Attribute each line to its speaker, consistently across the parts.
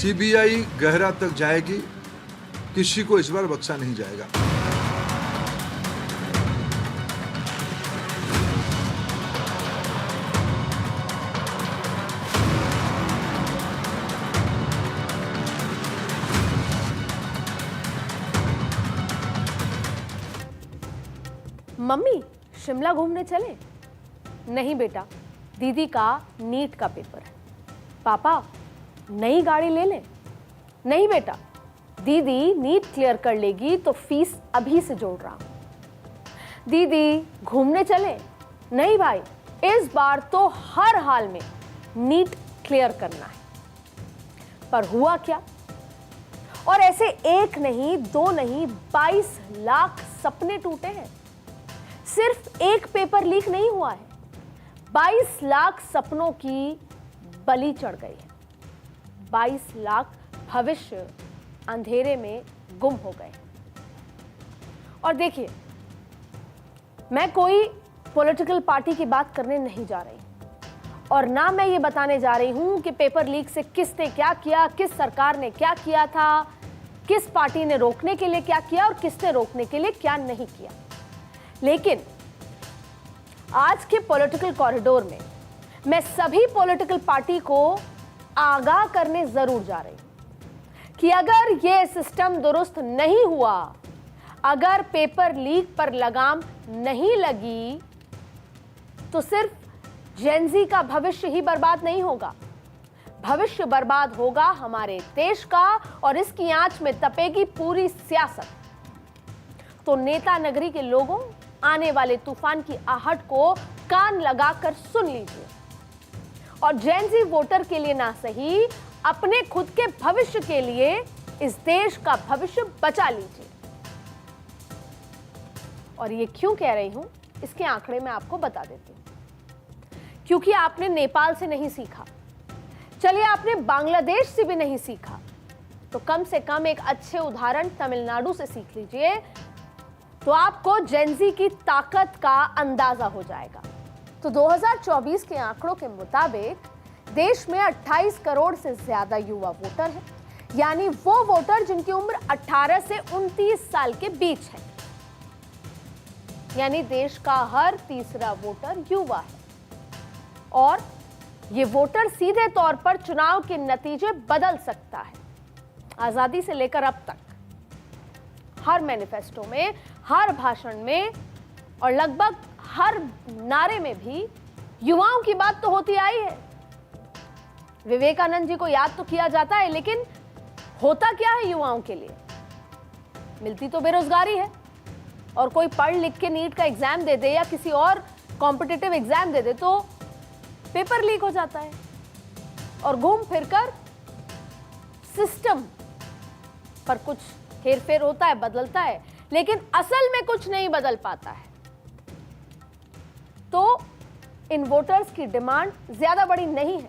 Speaker 1: CBI गहरा तक जाएगी, किसी को इस बार बख्शा नहीं जाएगा।
Speaker 2: मम्मी, शिमला घूमने चले? नहीं बेटा, दीदी का नीट का पेपर है। पापा, नई गाड़ी ले लें? नहीं बेटा, दीदी नीट क्लियर कर लेगी तो फीस अभी से जोड़ रहा हूं। दीदी, घूमने चले? नहीं भाई, इस बार तो हर हाल में नीट क्लियर करना है। पर हुआ क्या? और ऐसे एक नहीं, दो नहीं, 22 लाख सपने टूटे हैं। सिर्फ एक पेपर लीक नहीं हुआ है, 22 लाख सपनों की बलि चढ़ गई है। 22 लाख भविष्य अंधेरे में गुम हो गए। और देखिए, मैं कोई पॉलिटिकल पार्टी की बात करने नहीं जा रही और ना मैं ये बताने जा रही हूं कि पेपर लीक से किसने क्या किया, किस सरकार ने क्या किया था, किस पार्टी ने रोकने के लिए क्या किया और किसने रोकने के लिए क्या नहीं किया। लेकिन आज के पॉलिटिकल कॉरिडोर में मैं सभी पॉलिटिकल पार्टी को आगाह करने जरूर जा रही हूं कि अगर यह सिस्टम दुरुस्त नहीं हुआ, अगर पेपर लीक पर लगाम नहीं लगी, तो सिर्फ जेनजी का भविष्य ही बर्बाद नहीं होगा, भविष्य बर्बाद होगा हमारे देश का और इसकी आंच में तपेगी पूरी सियासत। तो नेता नगरी के लोगों, आने वाले तूफान की आहट को कान लगाकर सुन लीजिए और जेनजी वोटर के लिए ना सही, अपने खुद के भविष्य के लिए इस देश का भविष्य बचा लीजिए। और ये क्यों कह रही हूं, इसके आंकड़े मैं आपको बता देती हूं। क्योंकि आपने नेपाल से नहीं सीखा, चलिए आपने बांग्लादेश से भी नहीं सीखा, तो कम से कम एक अच्छे उदाहरण तमिलनाडु से सीख लीजिए, तो आपको जेनजी की ताकत का अंदाजा हो जाएगा। तो 2024 के आंकड़ों के मुताबिक देश में 28 करोड़ से ज्यादा युवा वोटर हैं, यानी वो वोटर जिनकी उम्र 18 से 29 साल के बीच है। यानी देश का हर तीसरा वोटर युवा है और ये वोटर सीधे तौर पर चुनाव के नतीजे बदल सकता है। आजादी से लेकर अब तक हर मैनिफेस्टो में, हर भाषण में और लगभग हर नारे में भी युवाओं की बात तो होती आई है। विवेकानंद जी को याद तो किया जाता है, लेकिन होता क्या है युवाओं के लिए? मिलती तो बेरोजगारी है और कोई पढ़ लिख के नीट का एग्जाम दे दे या किसी और कॉम्पिटिटिव एग्जाम दे दे तो पेपर लीक हो जाता है और घूम फिरकर सिस्टम पर कुछ हेरफेर होता है, बदलता है, लेकिन असल में कुछ नहीं बदल पाता है। तो इन वोटर्स की डिमांड ज्यादा बड़ी नहीं है।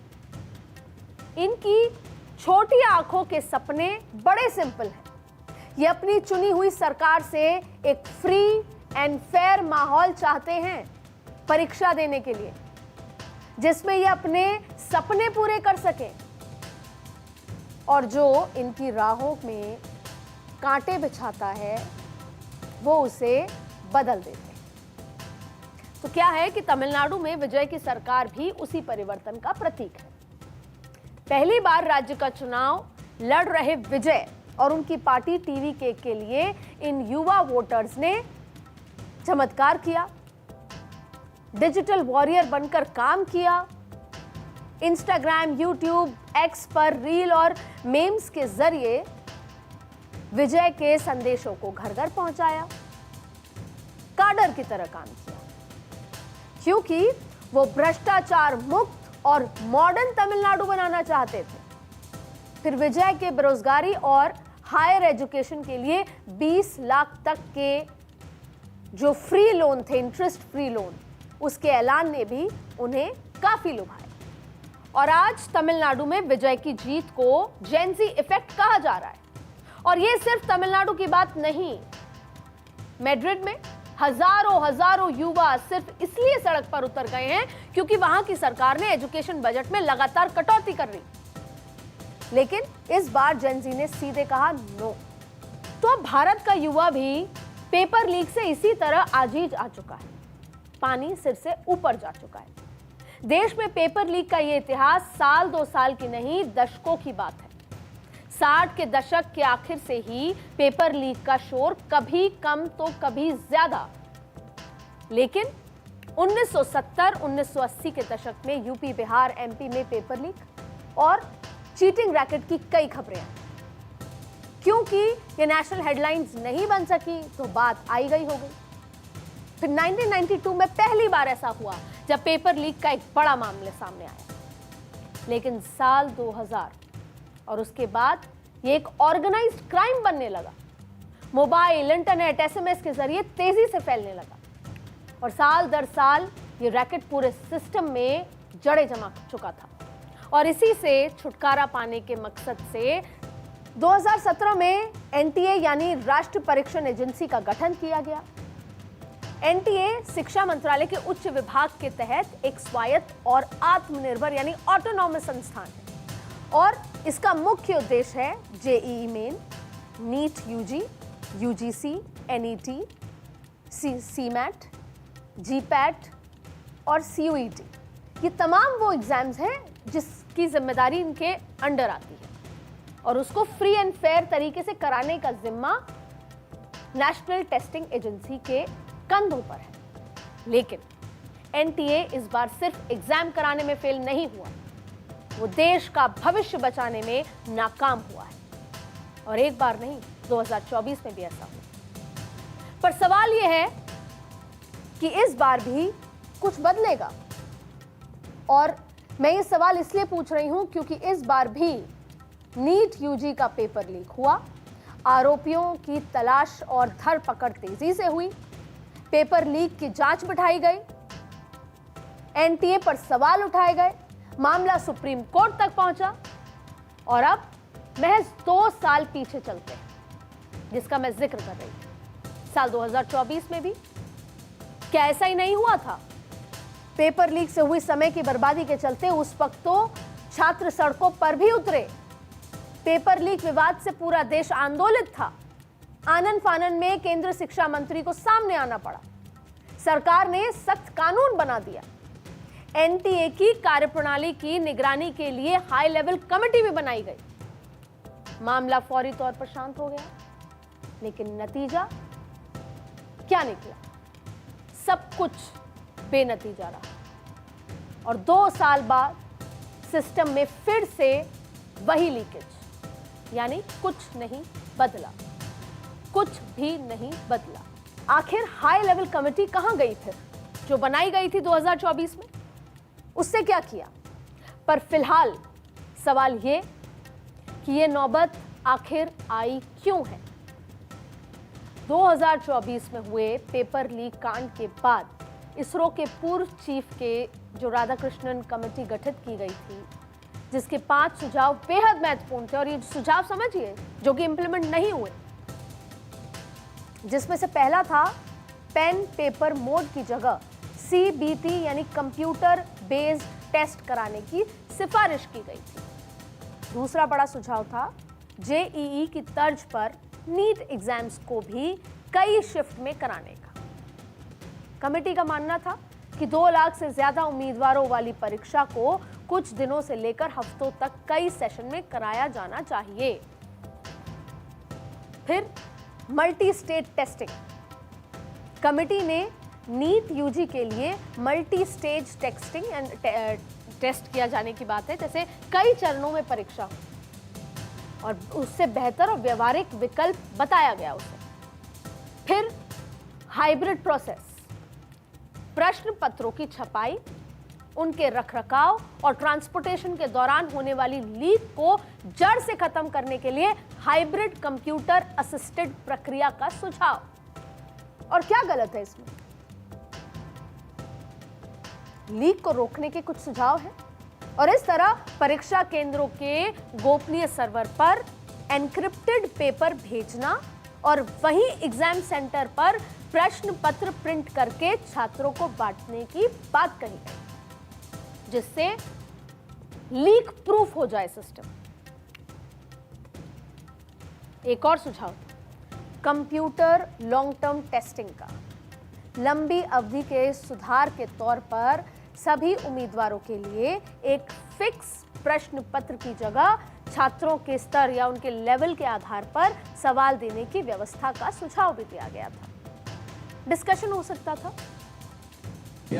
Speaker 2: इनकी छोटी आंखों के सपने बड़े सिंपल हैं। ये अपनी चुनी हुई सरकार से एक फ्री एंड फेयर माहौल चाहते हैं परीक्षा देने के लिए, जिसमें ये अपने सपने पूरे कर सकें और जो इनकी राहों में कांटे बिछाता है वो उसे बदल देते हैं। तो क्या है कि तमिलनाडु में विजय की सरकार भी उसी परिवर्तन का प्रतीक है। पहली बार राज्य का चुनाव लड़ रहे विजय और उनकी पार्टी टीवीके के लिए इन युवा वोटर्स ने चमत्कार किया, डिजिटल वॉरियर बनकर काम किया, इंस्टाग्राम, यूट्यूब, एक्स पर रील और मेम्स के जरिए विजय के संदेशों को घर घर पहुंचाया, काडर की तरह काम किया, क्योंकि वो भ्रष्टाचार मुक्त और मॉडर्न तमिलनाडु बनाना चाहते थे। फिर विजय के बेरोजगारी और हायर एजुकेशन के लिए 20 लाख तक के जो फ्री लोन थे, इंटरेस्ट फ्री लोन, उसके ऐलान ने भी उन्हें काफी लुभाया। और आज तमिलनाडु में विजय की जीत को जेनजी इफेक्ट कहा जा रहा है। और ये सिर्फ तमिलनाडु की बात नहीं, मैड्रिड में हजारों युवा सिर्फ इसलिए सड़क पर उतर गए हैं क्योंकि वहां की सरकार ने एजुकेशन बजट में लगातार कटौती कर रही। लेकिन इस बार जेनजी ने सीधे कहा नो। तो अब भारत का युवा भी पेपर लीक से इसी तरह आजीज आ चुका है, पानी सिर से ऊपर जा चुका है। देश में पेपर लीक का ये इतिहास साल 2 साल की नहीं, दशकों की बात है। 60 के दशक के आखिर से ही पेपर लीक का शोर कभी कम तो कभी ज्यादा, लेकिन 1970-1980 के दशक में यूपी, बिहार, एमपी में पेपर लीक और चीटिंग रैकेट की कई खबरें आई। क्योंकि ये नेशनल हेडलाइंस नहीं बन सकी तो बात आई गई हो गई। फिर 1992 में पहली बार ऐसा हुआ जब पेपर लीक का एक बड़ा मामला सामने आया। लेकिन साल 2000 और उसके बाद ये एक ऑर्गेनाइज्ड क्राइम बनने लगा। मोबाइल, इंटरनेट, एसएमएस के जरिए तेजी से फैलने लगा और साल दर साल ये रैकेट पूरे सिस्टम में जड़ें जमा चुका था। और इसी से छुटकारा पाने के मकसद से 2017 में एनटीए यानी राष्ट्रीय परीक्षण एजेंसी का गठन किया गया। एनटीए शिक्षा मंत्रालय के उच्च विभाग के तहत एक स्वायत्त और आत्मनिर्भर यानी ऑटोनॉमस संस्थान है और इसका मुख्य उद्देश्य है JEE Main, NEET UG, UGC, NET, CMAT, GPAT और सीयूईटी। ये तमाम वो एग्जाम्स हैं जिसकी जिम्मेदारी इनके अंडर आती है और उसको फ्री एंड फेयर तरीके से कराने का जिम्मा नेशनल टेस्टिंग एजेंसी के कंधों पर है। लेकिन एनटीए इस बार सिर्फ एग्जाम कराने में फेल नहीं हुआ, वो देश का भविष्य बचाने में नाकाम हुआ है। और एक बार नहीं, 2024 में भी ऐसा हुआ। पर सवाल यह है कि इस बार भी कुछ बदलेगा। और मैं ये सवाल इसलिए पूछ रही हूं क्योंकि इस बार भी नीट यूजी का पेपर लीक हुआ, आरोपियों की तलाश और धरपकड़ तेजी से हुई, पेपर लीक की जांच बिठाई गई, एनटीए पर सवाल उठाए गए, मामला सुप्रीम कोर्ट तक पहुंचा और अब महज 2 साल पीछे चलते हैं जिसका मैं जिक्र कर रही थी। साल 2024 में भी क्या ऐसा ही नहीं हुआ था? पेपर लीक से हुई समय की बर्बादी के चलते उस वक्त तो छात्र सड़कों पर भी उतरे। पेपर लीक विवाद से पूरा देश आंदोलित था। आनन फानन में केंद्र शिक्षा मंत्री को सामने आना पड़ा। सरकार ने सख्त कानून बना दिया। एनटीए की कार्यप्रणाली की निगरानी के लिए हाई लेवल कमेटी भी बनाई गई। मामला फौरी तौर पर शांत हो गया, लेकिन नतीजा क्या निकला? सब कुछ बेनतीजा रहा और 2 साल बाद सिस्टम में फिर से वही लीकेज, यानी कुछ नहीं बदला, कुछ भी नहीं बदला। आखिर हाई लेवल कमेटी कहां गई फिर जो बनाई गई थी 2024 में? उससे क्या किया? पर फिलहाल सवाल ये कि ये नौबत आखिर आई क्यों है? 2024 में हुए पेपर लीक कांड के बाद इसरो के पूर्व चीफ के जो राधाकृष्णन कमेटी गठित की गई थी, जिसके 5 सुझाव बेहद महत्वपूर्ण थे और ये सुझाव समझिए जो कि इंप्लीमेंट नहीं हुए, जिसमें से पहला था पेन पेपर मोड की जगह सीबीटी यानी कंप्यूटर बेस्ड टेस्ट कराने की सिफारिश की गई थी। दूसरा बड़ा सुझाव था जेईई की तर्ज पर नीट एग्जाम्स को भी कई शिफ्ट में कराने का। कमेटी का मानना था कि 2 लाख से ज्यादा उम्मीदवारों वाली परीक्षा को कुछ दिनों से लेकर हफ्तों तक कई सेशन में कराया जाना चाहिए। फिर मल्टी स्टेट टेस्टिंग। कमेटी ने नीट यूजी के लिए multi stage testing and test किया जाने की बात है, जैसे कई चरणों में परीक्षा हो और उससे बेहतर और व्यवहारिक विकल्प बताया गया उसे। फिर हाइब्रिड प्रोसेस, प्रश्न पत्रों की छपाई, उनके रखरखाव और ट्रांसपोर्टेशन के दौरान होने वाली लीक को जड़ से खत्म करने के लिए हाइब्रिड कंप्यूटर असिस्टेड प्रक्रिया का सुझाव। और क्या गलत है इसमें? लीक को रोकने के कुछ सुझाव हैं और इस तरह परीक्षा केंद्रों के गोपनीय सर्वर पर एन्क्रिप्टेड पेपर भेजना और वहीं एग्जाम सेंटर पर प्रश्न पत्र प्रिंट करके छात्रों को बांटने की बात कही गई, जिससे लीक प्रूफ हो जाए सिस्टम। एक और सुझाव, कंप्यूटर लॉन्ग टर्म टेस्टिंग का लंबी अवधि के सुधार के तौर पर सभी उम्मीदवारों के लिए एक फिक्स प्रश्न पत्र की जगह छात्रों के स्तर या उनके लेवल के आधार पर सवाल देने की व्यवस्था का सुझाव भी दिया गया था। डिस्कशन हो सकता था।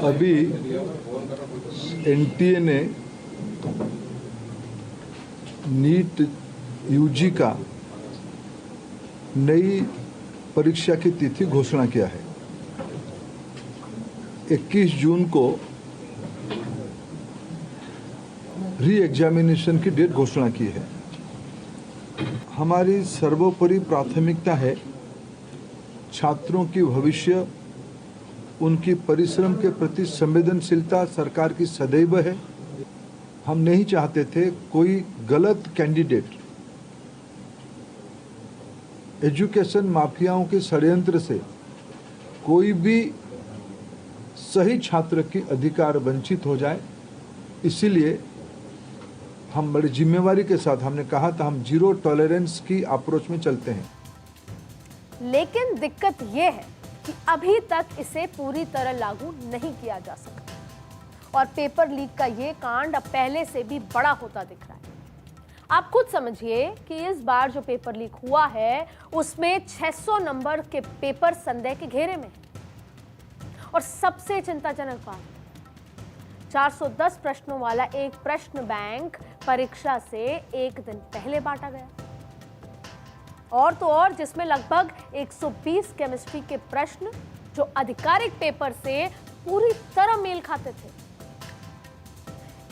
Speaker 1: अभी एनटीए ने नीट यूजी का नई परीक्षा की तिथि घोषणा किया है। 21 जून को री एग्जामिनेशन की डेट घोषणा की है। हमारी सर्वोपरि प्राथमिकता है छात्रों की भविष्य, उनकी परिश्रम के प्रति संवेदनशीलता सरकार की सदैव है। हम नहीं चाहते थे कोई गलत कैंडिडेट एजुकेशन माफियाओं के षड्यंत्र से कोई भी सही छात्र की अधिकार वंचित हो जाए। इसीलिए हम बड़ी जिम्मेवारी के साथ हमने कहा था हम जीरो टॉलरेंस की अप्रोच में चलते हैं।
Speaker 2: लेकिन दिक्कत यह है कि अभी तक इसे पूरी तरह लागू नहीं किया जा सका और पेपर लीक का ये कांड अब पहले से भी बड़ा होता दिख रहा है। आप खुद समझिए कि इस बार जो पेपर लीक हुआ है उसमें 600 नंबर के पेपर संदेह के घेरे में है। और सबसे चिंताजनक बात, 410 प्रश्नों वाला एक प्रश्न बैंक परीक्षा से एक दिन पहले बांटा गया। और तो और जिसमें लगभग 120 केमिस्ट्री के प्रश्न जो आधिकारिक पेपर से पूरी तरह मेल खाते थे।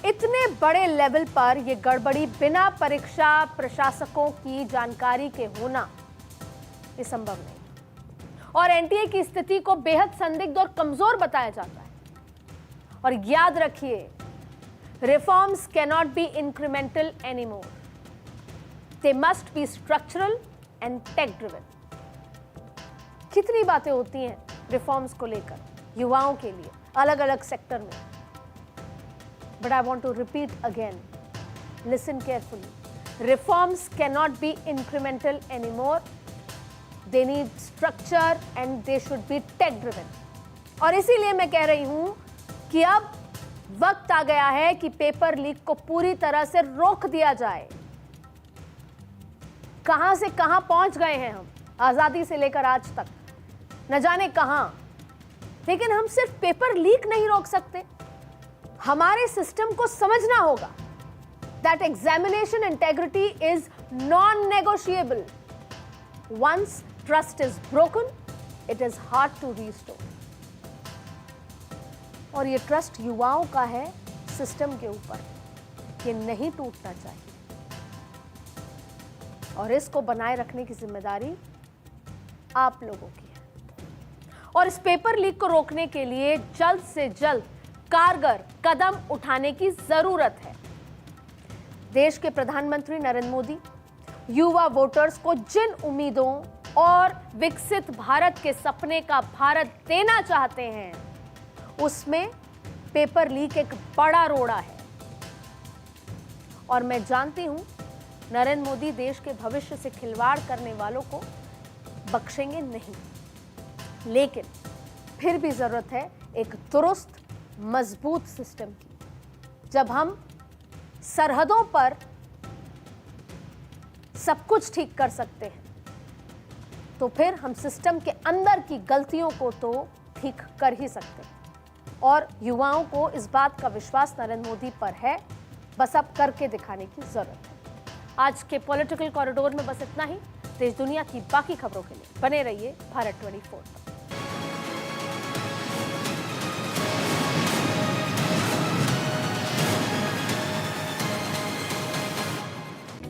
Speaker 2: इतने बड़े लेवल पर यह गड़बड़ी बिना परीक्षा प्रशासकों की जानकारी के होना ये संभव नहीं और एनटीए की स्थिति को बेहद संदिग्ध और कमजोर बताया जाता है। और याद रखिए, reforms cannot be incremental anymore, they must be structural and tech driven. कितनी बातें होती हैं रिफॉर्म्स को लेकर युवाओं के लिए अलग अलग सेक्टर में, but I want to repeat again, listen carefully, reforms cannot be incremental anymore, they need structure and they should be tech driven. और इसीलिए मैं कह रही हूं कि अब वक्त आ गया है कि पेपर लीक को पूरी तरह से रोक दिया जाए। कहां से कहां पहुंच गए हैं हम, आजादी से लेकर आज तक, न जाने कहां। लेकिन हम सिर्फ पेपर लीक नहीं रोक सकते, हमारे सिस्टम को समझना होगा that examination integrity is non negotiable. Once trust is broken, it is hard to restore. और ये ट्रस्ट युवाओं का है सिस्टम के ऊपर, ये नहीं टूटना चाहिए और इसको बनाए रखने की जिम्मेदारी आप लोगों की है। और इस पेपर लीक को रोकने के लिए जल्द से जल्द कारगर कदम उठाने की जरूरत है। देश के प्रधानमंत्री नरेंद्र मोदी युवा वोटर्स को जिन उम्मीदों और विकसित भारत के सपने का भारत देना चाहते हैं, उसमें पेपर लीक एक बड़ा रोड़ा है। और मैं जानती हूं नरेंद्र मोदी देश के भविष्य से खिलवाड़ करने वालों को बख्शेंगे नहीं, लेकिन फिर भी जरूरत है एक दुरुस्त मजबूत सिस्टम की। जब हम सरहदों पर सब कुछ ठीक कर सकते हैं तो फिर हम सिस्टम के अंदर की गलतियों को तो ठीक कर ही सकते हैं। और युवाओं को इस बात का विश्वास नरेंद्र मोदी पर है, बस अब करके दिखाने की जरूरत है। आज के पॉलिटिकल कॉरिडोर में बस इतना ही। देश दुनिया की बाकी खबरों के लिए बने रहिए भारत 24 पर।